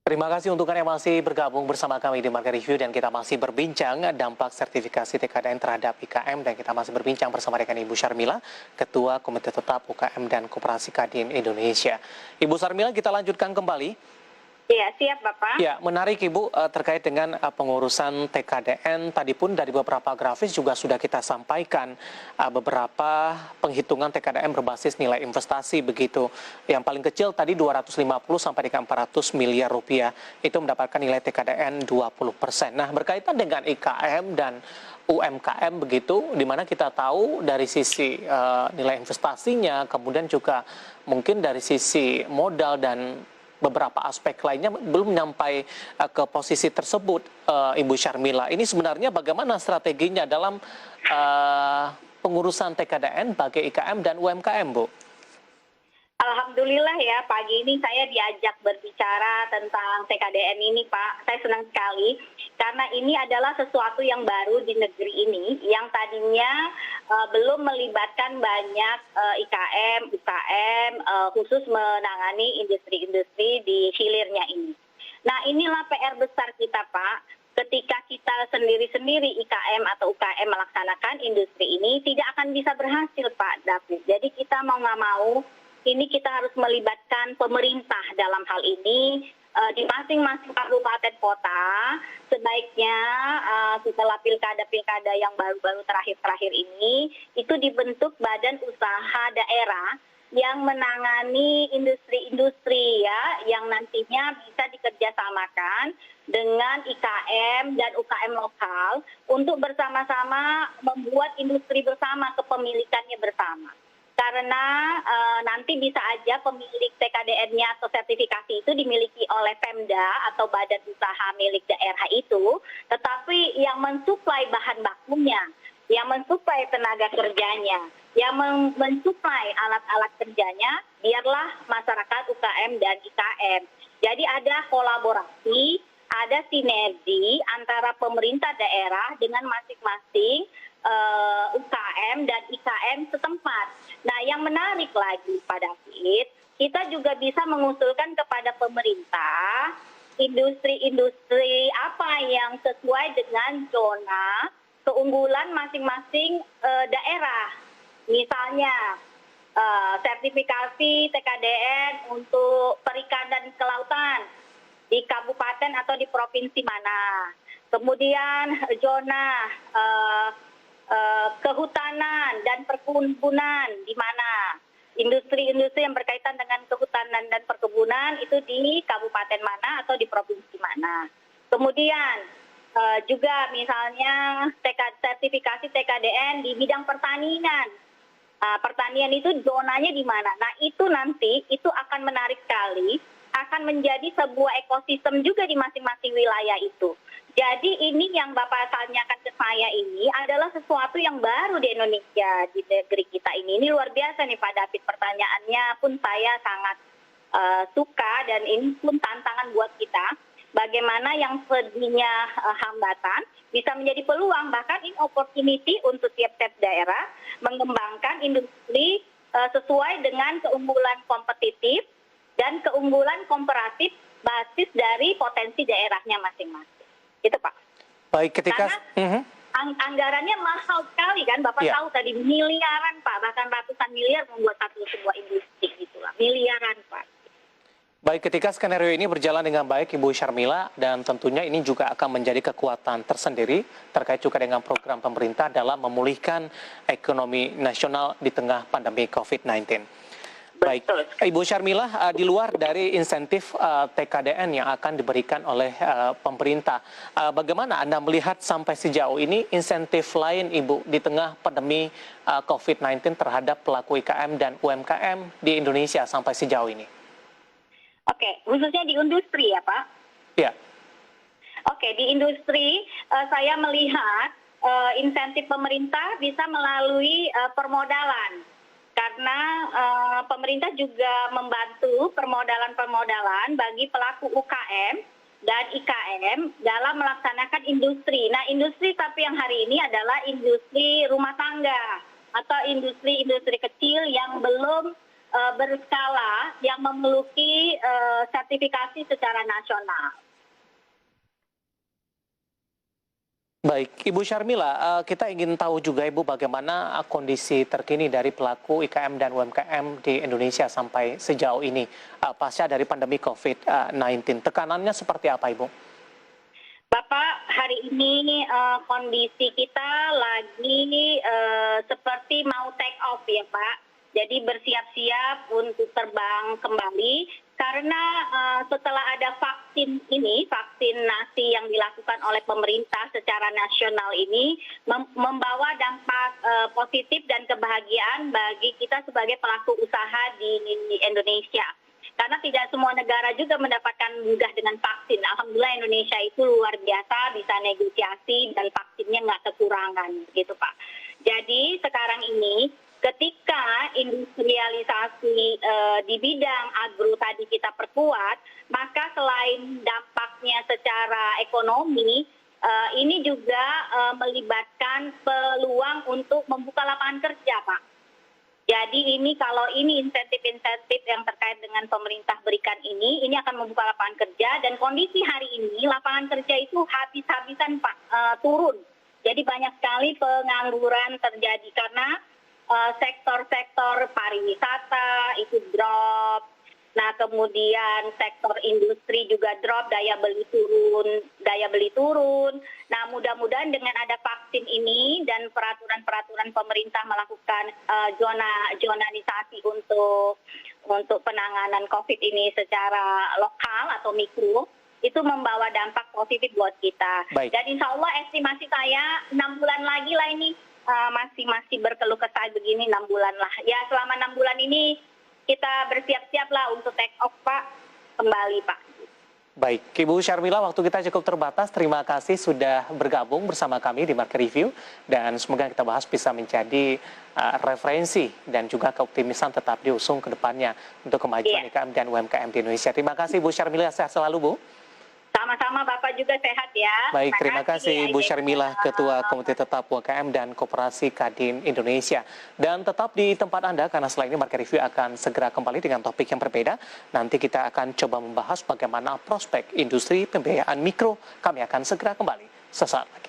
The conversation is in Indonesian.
Terima kasih untuk Anda yang masih bergabung bersama kami di Market Review dan kita masih berbincang dampak sertifikasi TKDN terhadap IKM dan kita masih berbincang bersama dengan Ibu Syarmila, Ketua Komite Tetap UKM dan Koperasi Kadin Indonesia. Ibu Syarmila, kita lanjutkan kembali. Iya, siap Bapak. Ya, menarik Ibu terkait dengan pengurusan TKDN. Tadi pun dari beberapa grafis juga sudah kita sampaikan beberapa penghitungan TKDN berbasis nilai investasi begitu. Yang paling kecil tadi 250 sampai dengan 400 miliar rupiah. Itu mendapatkan nilai TKDN 20%. Nah, berkaitan dengan IKM dan UMKM begitu, di mana kita tahu dari sisi nilai investasinya, kemudian juga mungkin dari sisi modal dan beberapa aspek lainnya belum sampai ke posisi tersebut, Ibu Syarmila. Ini sebenarnya bagaimana strateginya dalam pengurusan TKDN bagi IKM dan UMKM, Bu? Alhamdulillah ya, pagi ini saya diajak berbicara tentang TKDN ini, Pak. Saya senang sekali karena ini adalah sesuatu yang baru di negeri ini yang tadinya belum melibatkan banyak IKM, UKM, khusus menangani industri-industri di hilirnya ini. Nah, inilah PR besar kita, Pak. Ketika kita sendiri-sendiri IKM atau UKM melaksanakan industri ini, tidak akan bisa berhasil, Pak David. Jadi kita mau nggak mau, ini kita harus melibatkan pemerintah dalam hal ini di masing-masing kabupaten kota. Sebaiknya setelah pilkada yang baru-baru terakhir ini, itu dibentuk badan usaha daerah yang menangani industri-industri ya, yang nantinya bisa dikerjasamakan dengan IKM dan UKM lokal untuk bersama-sama membuat industri bersama, kepemilikannya bersama. Karena nanti bisa aja pemilik TKDN-nya atau sertifikasi itu dimiliki oleh Pemda atau badan usaha milik daerah itu, tetapi yang mensuplai bahan bakunya, yang mensuplai tenaga kerjanya, yang mensuplai alat-alat kerjanya, biarlah masyarakat UKM dan IKM. Jadi ada kolaborasi, ada sinergi antara pemerintah daerah dengan masing-masing UKM dan IKM setempat. Nah, yang menarik lagi Pak David, kita juga bisa mengusulkan kepada pemerintah industri-industri apa yang sesuai dengan zona keunggulan masing-masing daerah. Misalnya sertifikasi TKDN untuk perikanan kelautan di kabupaten atau di provinsi mana. Kemudian zona kehutanan dan perkebunan di mana. Industri-industri yang berkaitan dengan kehutanan dan perkebunan itu di kabupaten mana atau di provinsi mana. Kemudian juga misalnya sertifikasi TKDN di bidang pertanian. Pertanian itu zonanya di mana. Nah, itu nanti itu akan menarik sekali, akan menjadi sebuah ekosistem juga di masing-masing wilayah itu. Jadi ini yang Bapak tanyakan ke saya ini adalah sesuatu yang baru di Indonesia, di negeri kita ini. Ini luar biasa nih Pak David, pertanyaannya pun saya sangat suka dan ini pun tantangan buat kita. Bagaimana yang tadinya hambatan bisa menjadi peluang, bahkan ini opportunity untuk tiap-tiap daerah mengembangkan industri sesuai dengan keunggulan kompetitif dan keunggulan komparatif basis dari potensi daerahnya masing-masing. Itu Pak. Baik, ketika anggarannya mahal sekali kan, Bapak tahu tadi miliaran Pak, bahkan ratusan miliar membuat sebuah industri gitulah, miliaran Pak. Baik, ketika skenario ini berjalan dengan baik, Ibu Syarmila, dan tentunya ini juga akan menjadi kekuatan tersendiri terkait juga dengan program pemerintah dalam memulihkan ekonomi nasional di tengah pandemi COVID-19. Baik, Ibu Syarmila, di luar dari insentif TKDN yang akan diberikan oleh pemerintah, bagaimana Anda melihat sampai sejauh ini insentif lain, Ibu, di tengah pandemi COVID-19 terhadap pelaku IKM dan UMKM di Indonesia sampai sejauh ini? Oke, khususnya di industri ya Pak? Ya. Oke, di industri saya melihat insentif pemerintah bisa melalui permodalan. Karena pemerintah juga membantu permodalan-permodalan bagi pelaku UKM dan IKM dalam melaksanakan industri. Nah, industri tapi yang hari ini adalah industri rumah tangga atau industri-industri kecil yang belum berskala yang memiliki sertifikasi secara nasional. Baik, Ibu Syarmila, kita ingin tahu juga Ibu bagaimana kondisi terkini dari pelaku IKM dan UMKM di Indonesia sampai sejauh ini pasca dari pandemi COVID-19. Tekanannya seperti apa Ibu? Bapak, hari ini kondisi kita lagi seperti mau take off ya Pak. Jadi bersiap-siap untuk terbang kembali karena setelah ada vaksin ini, vaksinasi yang dilakukan oleh pemerintah secara nasional ini membawa dampak positif dan kebahagiaan bagi kita sebagai pelaku usaha di Indonesia. Karena tidak semua negara juga mendapatkan mudah dengan vaksin. Alhamdulillah Indonesia itu luar biasa bisa negosiasi dan vaksinnya nggak kekurangan, gitu Pak. Jadi sekarang ini ketika industrialisasi di bidang agro tadi kita perkuat, maka selain dampaknya secara ekonomi, ini juga melibatkan peluang untuk membuka lapangan kerja, Pak. Jadi ini kalau ini insentif-insentif yang terkait dengan pemerintah berikan ini akan membuka lapangan kerja dan kondisi hari ini lapangan kerja itu habis-habisan Pak turun. Jadi banyak sekali pengangguran terjadi karena sektor-sektor pariwisata itu drop. Nah, kemudian sektor industri juga drop, daya beli turun. Nah, mudah-mudahan dengan ada vaksin ini dan peraturan-peraturan pemerintah melakukan zonalisasi untuk penanganan COVID ini secara lokal atau mikro, itu membawa dampak positif buat kita. Baik. Dan insya Allah estimasi saya 6 bulan lagi lah ini masih berkeluh kesah begini 6 bulan lah. Ya, selama 6 bulan ini kita bersiap-siap lah untuk take off Pak, kembali Pak. Baik, Ibu Syarmila, waktu kita cukup terbatas. Terima kasih sudah bergabung bersama kami di Market Review. Dan semoga kita bahas bisa menjadi referensi dan juga keoptimisan tetap diusung ke depannya untuk kemajuan IKM dan UMKM di Indonesia. Terima kasih Ibu Syarmila, sehat selalu Bu. Sama-sama Bapak juga sehat ya. Baik, terima kasih Ibu Syarmila, Ketua Komite Tetap UMKM dan Koperasi Kadin Indonesia. Dan tetap di tempat Anda, karena setelah ini Market Review akan segera kembali dengan topik yang berbeda. Nanti kita akan coba membahas bagaimana prospek industri pembiayaan mikro. Kami akan segera kembali sesaat lagi.